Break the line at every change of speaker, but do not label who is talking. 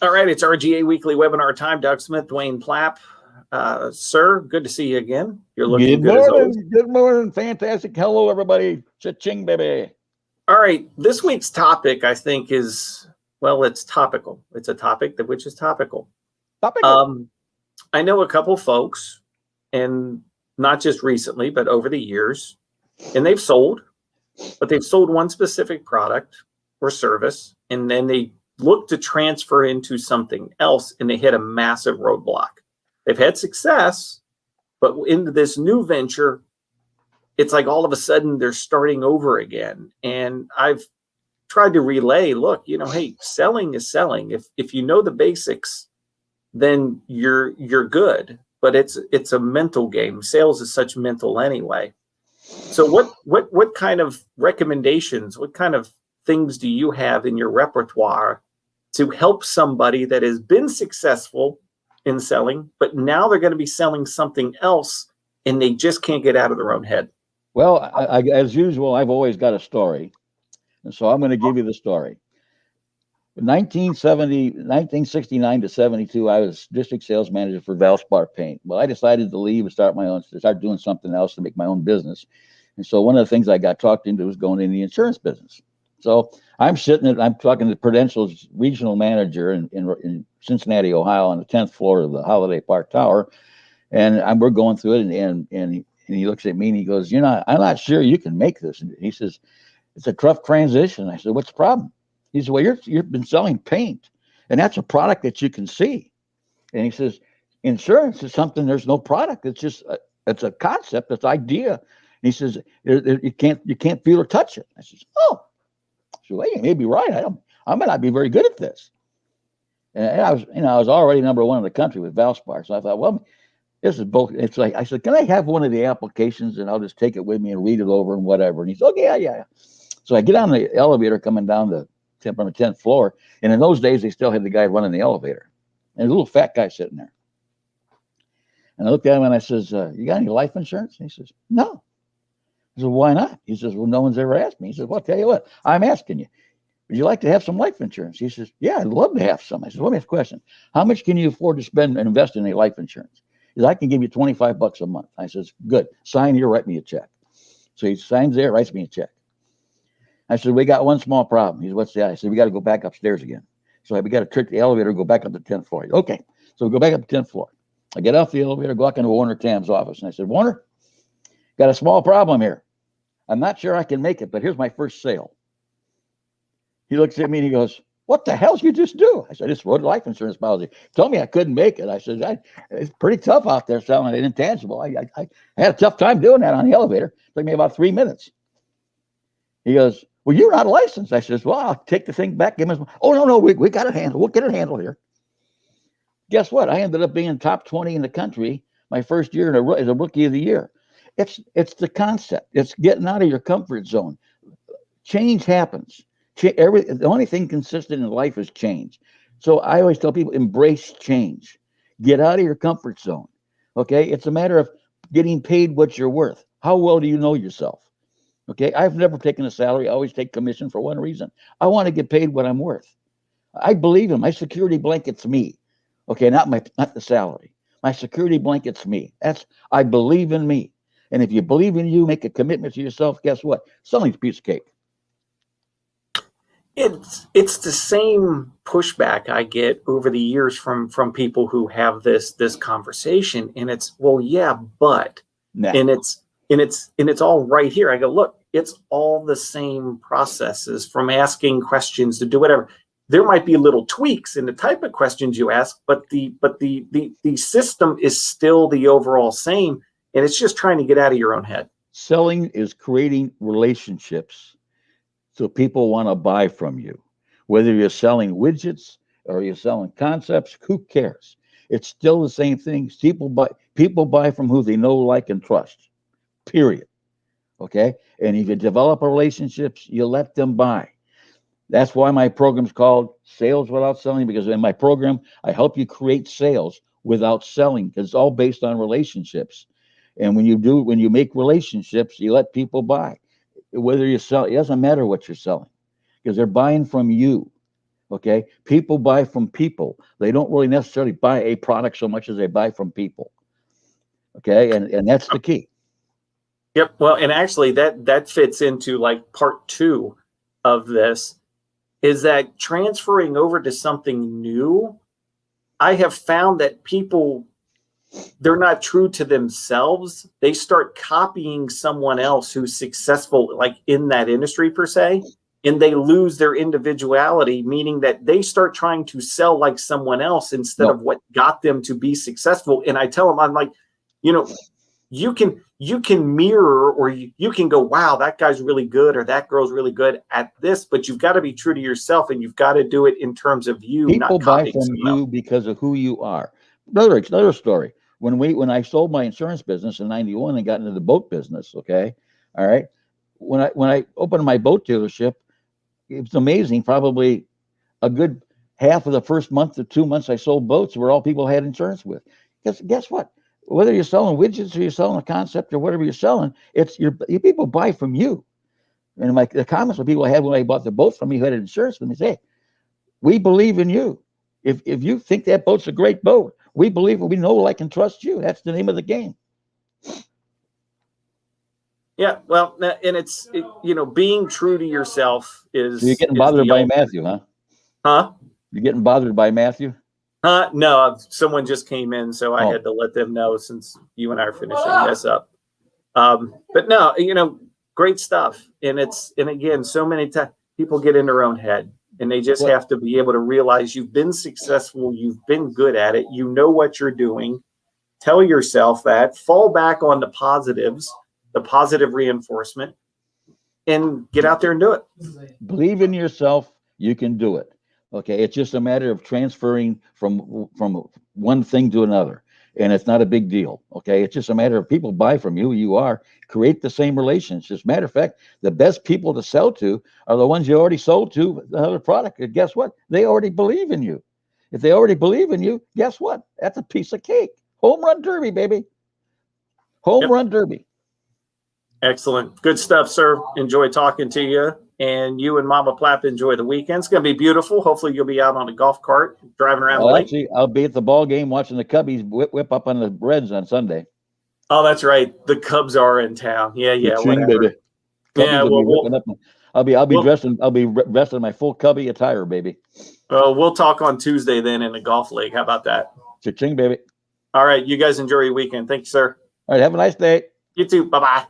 All right, it's RGA Weekly Webinar time. Doug Smith, Duane Plapp. Sir, good to see you again. You're looking good as always.
Good morning. Fantastic. Hello, everybody. Cha-ching, baby.
All right, this week's topic, I think, is, well, it's topical. It's a topic which is topical. I know a couple folks, and not just recently, but over the years, and they've sold, but they've sold one specific product or service, and then they look to transfer into something else, and they hit a massive roadblock. They've had success, but into this new venture, it's like all of a sudden they're starting over again. And I've tried to relay, look, hey, selling is selling. If you know the basics, then you're good. But it's a mental game. Sales is such mental anyway. So what kind of recommendations, what kind of things do you have in your repertoire to help somebody that has been successful in selling, but now they're going to be selling something else and they just can't get out of their own head?
Well, as usual, I've always got a story. And so I'm going to give you the story. In 1969 to 72, I was district sales manager for Valspar Paint. Well, I decided to leave and start doing something else to make my own business. And so one of the things I got talked into was going in the insurance business. So I'm talking to Prudential's regional manager in Cincinnati, Ohio, on the 10th floor of the Holiday Park Tower. And we're going through it, and he looks at me and he goes, I'm not sure you can make this. And he says, it's a tough transition. I said, what's the problem? He said, well, you've been selling paint, and that's a product that you can see. And he says, insurance is something, there's no product. It's just, it's a concept, it's an idea. And he says, you can't feel or touch it. I says, oh. So hey, you may be right. I might not be very good at this. And I was already number one in the country with Valspar. So I thought, well, this is both. It's like, I said, can I have one of the applications and I'll just take it with me and read it over and whatever. And he said, okay, yeah. So I get on the elevator coming down from the 10th floor. And in those days, they still had the guy running the elevator. And a little fat guy sitting there. And I looked at him and I says, you got any life insurance? And he says, no. I said, why not? He says, well, no one's ever asked me. He says, well, I'll tell you what, I'm asking you. Would you like to have some life insurance? He says, yeah, I'd love to have some. I said, let me ask a question. How much can you afford to spend and invest in a life insurance? He says, I can give you $25 a month. I says, good. Sign here, write me a check. So he signs there, writes me a check. I said, we got one small problem. He said, what's that? I said, we got to go back upstairs again. So we got to trick the elevator, go back up to the 10th floor. Okay. So we go back up to the 10th floor. I get off the elevator, go out into Warner Tam's office. And I said, Warner, got a small problem here. I'm not sure I can make it, but here's my first sale. He looks at me and he goes, what the hell did you just do? I said, I just wrote a life insurance policy. He told me I couldn't make it. I said, it's pretty tough out there selling an intangible. I had a tough time doing that on the elevator. It took me about 3 minutes. He goes, well, you're not licensed. I says, well, I'll take the thing back. Give him no, we got it handled. We'll get it handled here. Guess what? I ended up being top 20 in the country my first year as a rookie of the year. It's the concept. It's getting out of your comfort zone. Change happens. The only thing consistent in life is change. So I always tell people, embrace change. Get out of your comfort zone. Okay? It's a matter of getting paid what you're worth. How well do you know yourself? Okay? I've never taken a salary. I always take commission for one reason. I want to get paid what I'm worth. I believe in my security blanket's me. Okay? Not the salary. My security blanket's me. I believe in me. And if you believe in you, make a commitment to yourself, guess what? Selling's a piece of cake.
It's the same pushback I get over the years from people who have this conversation, and it's, well, yeah, but and it's all right here. I go, look, it's all the same processes, from asking questions to do whatever. There might be little tweaks in the type of questions you ask, but the system is still the overall same. And it's just trying to get out of your own head.
Selling is creating relationships so people want to buy from you. Whether you're selling widgets or you're selling concepts, who cares? It's still the same thing. People buy from who they know, like, and trust, period. Okay? And if you develop relationships, you let them buy. That's why my program's called Sales Without Selling, because in my program, I help you create sales without selling, because it's all based on relationships. And when you make relationships, you let people buy. Whether you sell, it doesn't matter what you're selling, because they're buying from you. Okay. People buy from people. They don't really necessarily buy a product so much as they buy from people. Okay. And that's the key.
Yep. Well, and actually that fits into like part 2 of this, is that transferring over to something new. I have found that people, they're not true to themselves. They start copying someone else who's successful, like in that industry per se, and they lose their individuality, meaning that they start trying to sell like someone else instead of what got them to be successful. And I tell them, I'm like, you can mirror, or you can go, wow, that guy's really good, or that girl's really good at this, but you've got to be true to yourself, and you've got to do it in terms of you.
People
not
buy
copying
from
someone
you
else.
because of who you are. Another story. When I sold my insurance business in '91 and got into the boat business, okay, all right. When I opened my boat dealership, it was amazing. Probably a good half of the first month to 2 months I sold boats were all people had insurance with. Guess what? Whether you're selling widgets or you're selling a concept or whatever you're selling, it's your people buy from you. And the comments that people had when I bought the boat from me who had insurance with me say, we believe in you. If you think that boat's a great boat, we believe it. We know, like, and trust you. That's the name of the game.
Yeah, well, and it's being true to yourself is.
So you're getting bothered by Matthew, huh?
Huh?
You're getting bothered by Matthew?
No, someone just came in, so I had to let them know since you and I are finishing this up. But no, great stuff, and again, so many times people get in their own head. And they just have to be able to realize you've been successful, you've been good at it, you know what you're doing. Tell yourself that, fall back on the positives, the positive reinforcement, and get out there and do it.
Believe in yourself, you can do it. Okay, it's just a matter of transferring from one thing to another, and it's not a big deal. Okay, it's just a matter of people buy from you. You are create the same relationships. Matter of fact, the best people to sell to are the ones you already sold to another product. And guess what? They already believe in you. If they already believe in you, guess what? That's a piece of cake. Home run derby, baby. Home run derby.
Excellent. Good stuff, sir. Enjoy talking to you. And you and Mama Plapp enjoy the weekend. It's going to be beautiful. Hopefully you'll be out on a golf cart driving around the lake.
Actually, I'll be at the ball game watching the Cubbies whip up on the Reds on Sunday.
Oh, that's right. The Cubs are in town. Yeah,
baby.
Yeah,
I'll be dressed in my full Cubby attire, baby.
We'll talk on Tuesday then in the golf league. How about that?
Cha-ching, baby.
All right, you guys enjoy your weekend. Thank you, sir.
All right, have a nice day.
You too. Bye-bye.